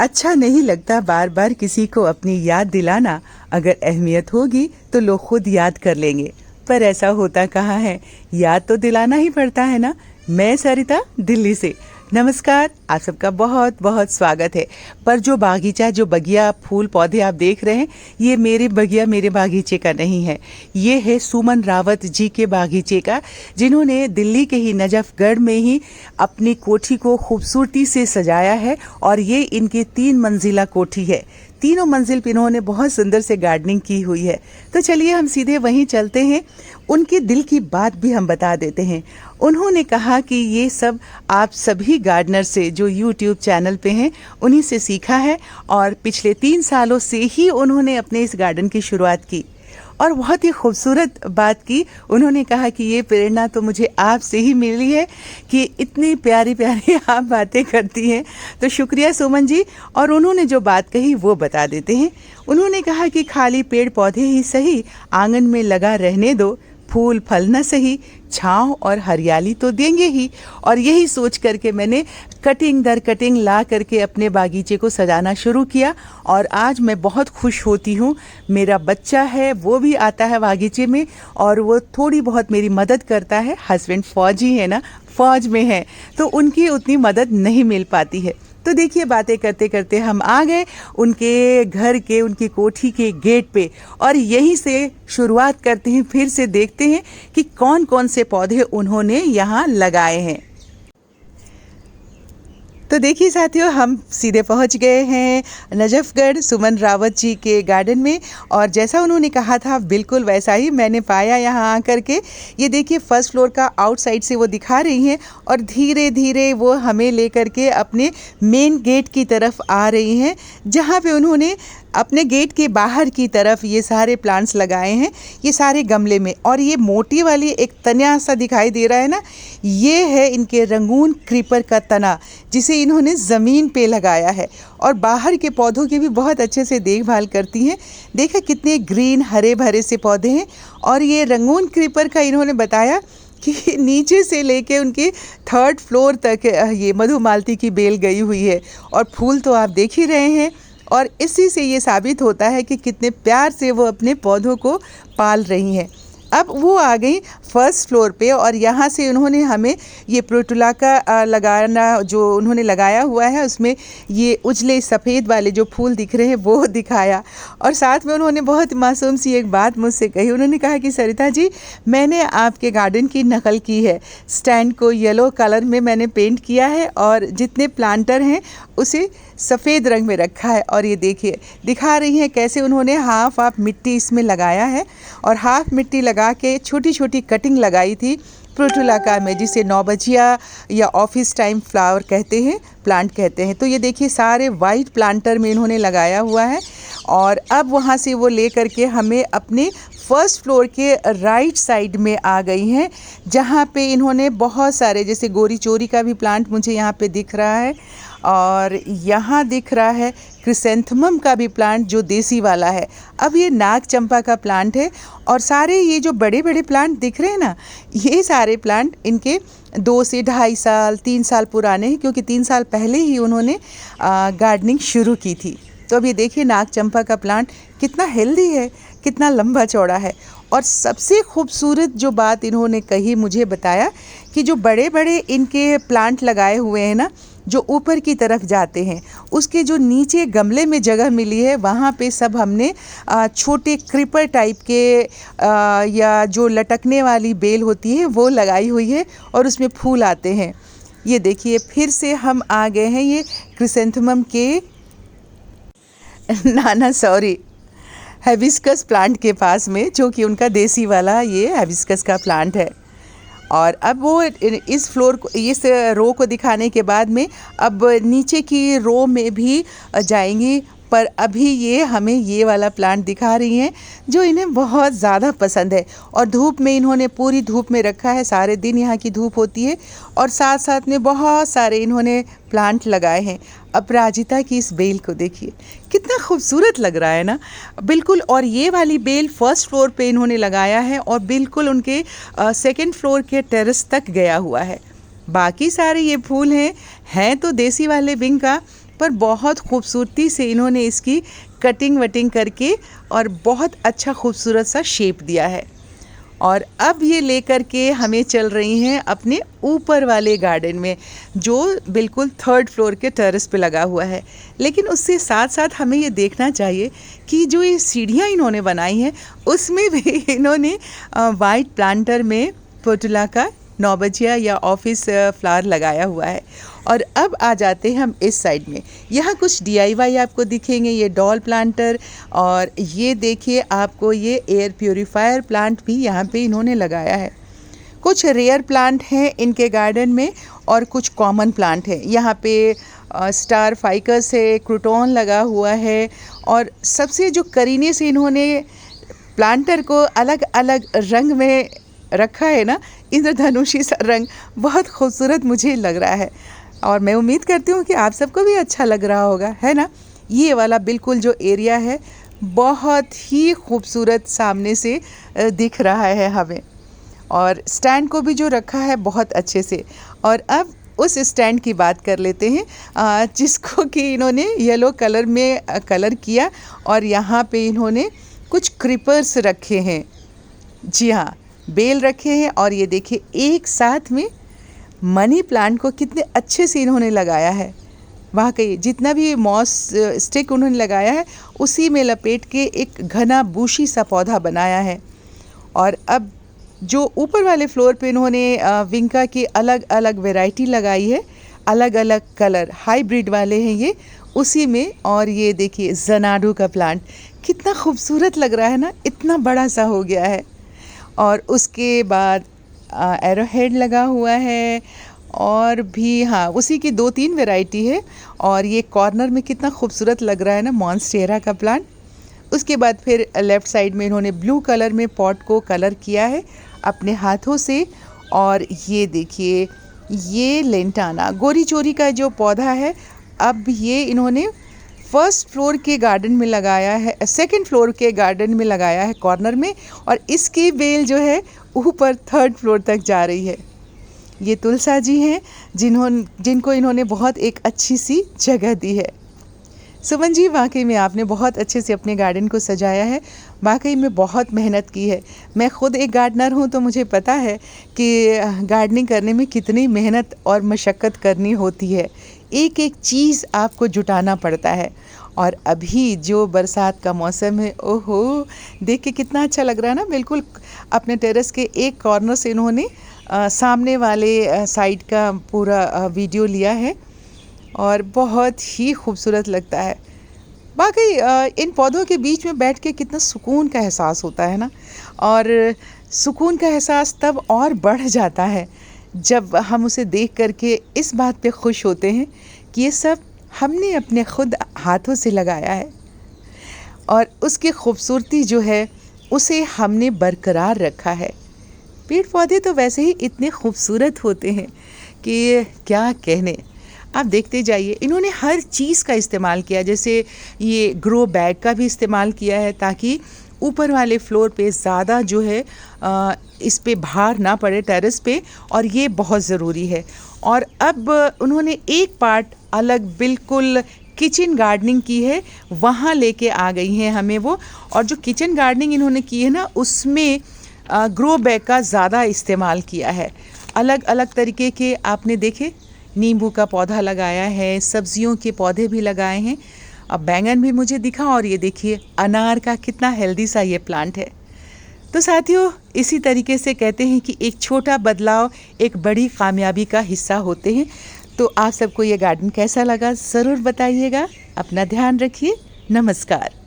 अच्छा नहीं लगता बार बार किसी को अपनी याद दिलाना। अगर अहमियत होगी तो लोग खुद याद कर लेंगे, पर ऐसा होता कहाँ है। याद तो दिलाना ही पड़ता है ना। मैं सरिता दिल्ली से। नमस्कार, आप सबका बहुत बहुत स्वागत है। पर जो बागीचा, जो बगिया, फूल पौधे आप देख रहे हैं, ये मेरे बगिया, मेरे बागीचे का नहीं है। ये है सुमन रावत जी के बागीचे का, जिन्होंने दिल्ली के ही नजफगढ़ में ही अपनी कोठी को खूबसूरती से सजाया है। और ये इनकी 3 मंजिला कोठी है। तीनों मंजिल पे इन्होंने बहुत सुंदर से गार्डनिंग की हुई है। तो चलिए हम सीधे वहीं चलते हैं। उनके दिल की बात भी हम बता देते हैं। उन्होंने कहा कि ये सब आप सभी गार्डनर से जो यूट्यूब चैनल पे हैं उन्हीं से सीखा है, और पिछले 3 सालों से ही उन्होंने अपने इस गार्डन की शुरुआत की। और बहुत ही खूबसूरत बात की, उन्होंने कहा कि ये प्रेरणा तो मुझे आपसे ही मिली है कि इतनी प्यारी प्यारी आप बातें करती हैं। तो शुक्रिया सुमन जी। और उन्होंने जो बात कही वो बता देते हैं। उन्होंने कहा कि खाली पेड़ पौधे ही सही आंगन में लगा रहने दो, फूल फल न सही, छांव और हरियाली तो देंगे ही। और यही सोच करके मैंने कटिंग दर कटिंग ला करके अपने बागीचे को सजाना शुरू किया। और आज मैं बहुत खुश होती हूँ। मेरा बच्चा है, वो भी आता है बागीचे में और वो थोड़ी बहुत मेरी मदद करता है। हस्बैंड फौजी है ना, फौज में है, तो उनकी उतनी मदद नहीं मिल पाती है। तो देखिए, बातें करते करते हम आ गए उनके घर के, उनकी कोठी के गेट पे। और यहीं से शुरुआत करते हैं, फिर से देखते हैं कि कौन कौन से पौधे उन्होंने यहाँ लगाए हैं। तो देखिए साथियों, हम सीधे पहुंच गए हैं नजफगढ़ सुमन रावत जी के गार्डन में। और जैसा उन्होंने कहा था बिल्कुल वैसा ही मैंने पाया यहाँ आकर के। ये देखिए, फर्स्ट फ्लोर का आउटसाइड से वो दिखा रही हैं और धीरे धीरे वो हमें लेकर के अपने मेन गेट की तरफ आ रही हैं, जहाँ पे उन्होंने अपने गेट के बाहर की तरफ ये सारे प्लांट्स लगाए हैं, ये सारे गमले में। और ये मोटी वाली एक तना सा दिखाई दे रहा है ना, ये है इनके रंगून क्रीपर का तना, जिसे इन्होंने ज़मीन पे लगाया है। और बाहर के पौधों की भी बहुत अच्छे से देखभाल करती हैं। देखा कितने ग्रीन हरे भरे से पौधे हैं। और ये रंगून क्रीपर का इन्होंने बताया कि नीचे से लेके उनके 3rd फ्लोर तक ये मधुमालती की बेल गई हुई है। और फूल तो आप देख ही रहे हैं। और इसी से ये साबित होता है कि कितने प्यार से वो अपने पौधों को पाल रही हैं। अब वो आ गई फर्स्ट फ्लोर पे और यहाँ से उन्होंने हमें ये प्रोटुला का लगाना जो उन्होंने लगाया हुआ है, उसमें ये उजले सफ़ेद वाले जो फूल दिख रहे हैं वो दिखाया। और साथ में उन्होंने बहुत मासूम सी एक बात मुझसे कही। उन्होंने कहा कि सरिता जी, मैंने आपके गार्डन की नकल की है। स्टैंड को येलो कलर में मैंने पेंट किया है और जितने प्लांटर हैं उसे सफ़ेद रंग में रखा है। और ये देखिए, दिखा रही हैं कैसे उन्होंने हाफ मिट्टी इसमें लगाया है और हाफ मिट्टी लगा के छोटी छोटी कटिंग लगाई थी प्रोटुलाका में, जिसे नौबजिया या ऑफिस टाइम फ्लावर कहते हैं, प्लांट कहते हैं। तो ये देखिए, सारे वाइट प्लांटर में इन्होंने लगाया हुआ है। और अब वहाँ से वो ले करके हमें अपने फर्स्ट फ्लोर के राइट साइड में आ गई हैं, जहाँ पे इन्होंने बहुत सारे, जैसे गोरी चोरी का भी प्लांट मुझे यहाँ पे दिख रहा है, और यहाँ दिख रहा है क्रिसेंथमम का भी प्लांट जो देसी वाला है। अब ये नाग चंपा का प्लांट है। और सारे ये जो बड़े बड़े प्लांट दिख रहे हैं ना, ये सारे प्लांट इनके 2 से 2.5 साल 3 साल पुराने हैं, क्योंकि 3 साल पहले ही उन्होंने गार्डनिंग शुरू की थी। तो अब ये देखिए, नाग चंपा का प्लांट कितना हेल्दी है, कितना लंबा चौड़ा है। और सबसे खूबसूरत जो बात इन्होंने कही, मुझे बताया कि जो बड़े बड़े इनके प्लांट लगाए हुए हैं ना, जो ऊपर की तरफ जाते हैं, उसके जो नीचे गमले में जगह मिली है, वहाँ पे सब हमने छोटे क्रीपर टाइप के या जो लटकने वाली बेल होती है वो लगाई हुई है और उसमें फूल आते हैं। ये देखिए, फिर से हम आ गए हैं ये क्रिसेंथमम के हिबिस्कस प्लांट के पास में, जो कि उनका देसी वाला ये हिबिस्कस का प्लांट है। और अब वो इस फ्लोर को, इस रो को दिखाने के बाद में अब नीचे की रो में भी जाएंगी। पर अभी ये हमें ये वाला प्लांट दिखा रही हैं जो इन्हें बहुत ज़्यादा पसंद है। और धूप में इन्होंने पूरी धूप में रखा है, सारे दिन यहाँ की धूप होती है। और साथ साथ में बहुत सारे इन्होंने प्लांट लगाए हैं। अपराजिता की इस बेल को देखिए, कितना खूबसूरत लग रहा है ना, बिल्कुल। और ये वाली बेल फर्स्ट फ्लोर पे इन्होंने लगाया है और बिल्कुल उनके 2nd फ्लोर के टेरेस तक गया हुआ है। बाकी सारे ये फूल हैं तो देसी वाले विंग का, पर बहुत खूबसूरती से इन्होंने इसकी कटिंग वटिंग करके और बहुत अच्छा खूबसूरत सा शेप दिया है। और अब ये लेकर के हमें चल रही हैं अपने ऊपर वाले गार्डन में, जो बिल्कुल 3rd फ्लोर के टेरेस पे लगा हुआ है। लेकिन उससे साथ साथ हमें ये देखना चाहिए कि जो ये सीढ़ियाँ इन्होंने बनाई हैं उसमें भी इन्होंने वाइट प्लांटर में पोटुला का 9 बजिया या ऑफिस फ्लावर लगाया हुआ है। और अब आ जाते हैं हम इस साइड में। यहाँ कुछ DIY आपको दिखेंगे, ये डॉल प्लांटर, और ये देखिए आपको ये एयर प्योरीफायर प्लांट भी यहाँ पे इन्होंने लगाया है। कुछ रेयर प्लांट हैं इनके गार्डन में और कुछ कॉमन प्लांट हैं। यहाँ पे स्टार फाइकस है, क्रूटॉन लगा हुआ है, और सबसे जो करीने से इन्होंने प्लांटर को अलग अलग रंग में रखा है ना, इंद्रधनुषी सा रंग, बहुत खूबसूरत मुझे लग रहा है। और मैं उम्मीद करती हूँ कि आप सबको भी अच्छा लग रहा होगा, है ना। ये वाला बिल्कुल जो एरिया है बहुत ही खूबसूरत सामने से दिख रहा है हमें, और स्टैंड को भी जो रखा है बहुत अच्छे से। और अब उस स्टैंड की बात कर लेते हैं जिसको कि इन्होंने येलो कलर में कलर किया, और यहाँ पे इन्होंने कुछ क्रीपर्स रखे हैं, जी हाँ, बेल रखे हैं। और ये देखिए एक साथ में मनी प्लांट को कितने अच्छे से इन्होंने लगाया है। वाकई जितना भी मॉस स्टिक उन्होंने लगाया है उसी में लपेट के एक घना बूशी सा पौधा बनाया है। और अब जो ऊपर वाले फ्लोर पे इन्होंने विंका की अलग अलग वैरायटी लगाई है, अलग अलग कलर, हाइब्रिड वाले हैं ये उसी में। और ये देखिए जनाडू का प्लांट कितना खूबसूरत लग रहा है ना, इतना बड़ा सा हो गया है। और उसके बाद एरोहेड लगा हुआ है, और भी हाँ उसी की 2-3 वैरायटी है। और ये कॉर्नर में कितना खूबसूरत लग रहा है ना, मॉन्स्टेरा का प्लांट। उसके बाद फिर लेफ़्ट साइड में इन्होंने ब्लू कलर में पॉट को कलर किया है अपने हाथों से। और ये देखिए ये लेंटाना गोरी चोरी का जो पौधा है, अब ये इन्होंने 1st फ्लोर के गार्डन में लगाया है, 2nd फ्लोर के गार्डन में लगाया है कॉर्नर में, और इसकी बेल जो है ऊपर 3rd फ्लोर तक जा रही है। ये तुलसा जी हैं जिनको इन्होंने बहुत एक अच्छी सी जगह दी है। सुमन जी, वाकई में आपने बहुत अच्छे से अपने गार्डन को सजाया है, वाकई में बहुत मेहनत की है। मैं ख़ुद एक गार्डनर हूँ तो मुझे पता है कि गार्डनिंग करने में कितनी मेहनत और मशक्क़त करनी होती है, एक एक चीज़ आपको जुटाना पड़ता है। और अभी जो बरसात का मौसम है, ओहो, देख के कितना अच्छा लग रहा है ना। बिल्कुल अपने टेरेस के एक कॉर्नर से इन्होंने सामने वाले साइड का पूरा वीडियो लिया है, और बहुत ही खूबसूरत लगता है। वाकई इन पौधों के बीच में बैठ के कितना सुकून का एहसास होता है ना, और सुकून का एहसास तब और बढ़ जाता है जब हम उसे देख करके इस बात पे खुश होते हैं कि ये सब हमने अपने खुद हाथों से लगाया है, और उसकी खूबसूरती जो है उसे हमने बरकरार रखा है। पेड़ पौधे तो वैसे ही इतने खूबसूरत होते हैं कि क्या कहने। आप देखते जाइए, इन्होंने हर चीज़ का इस्तेमाल किया, जैसे ये ग्रो बैग का भी इस्तेमाल किया है ताकि ऊपर वाले फ्लोर पे ज़्यादा जो है इस पे भार ना पड़े टेरेस पे, और ये बहुत ज़रूरी है। और अब उन्होंने एक पार्ट अलग बिल्कुल किचन गार्डनिंग की है, वहाँ लेके आ गई हैं हमें वो। और जो किचन गार्डनिंग इन्होंने की है ना, उसमें ग्रो बैग का ज़्यादा इस्तेमाल किया है। अलग अलग तरीके के आपने देखे, नींबू का पौधा लगाया है, सब्जियों के पौधे भी लगाए हैं, अब बैंगन भी मुझे दिखा, और ये देखिए अनार का कितना हेल्दी सा ये प्लांट है। तो साथियों, इसी तरीके से कहते हैं कि एक छोटा बदलाव एक बड़ी कामयाबी का हिस्सा होते हैं। तो आप सबको ये गार्डन कैसा लगा ज़रूर बताइएगा। अपना ध्यान रखिए। नमस्कार।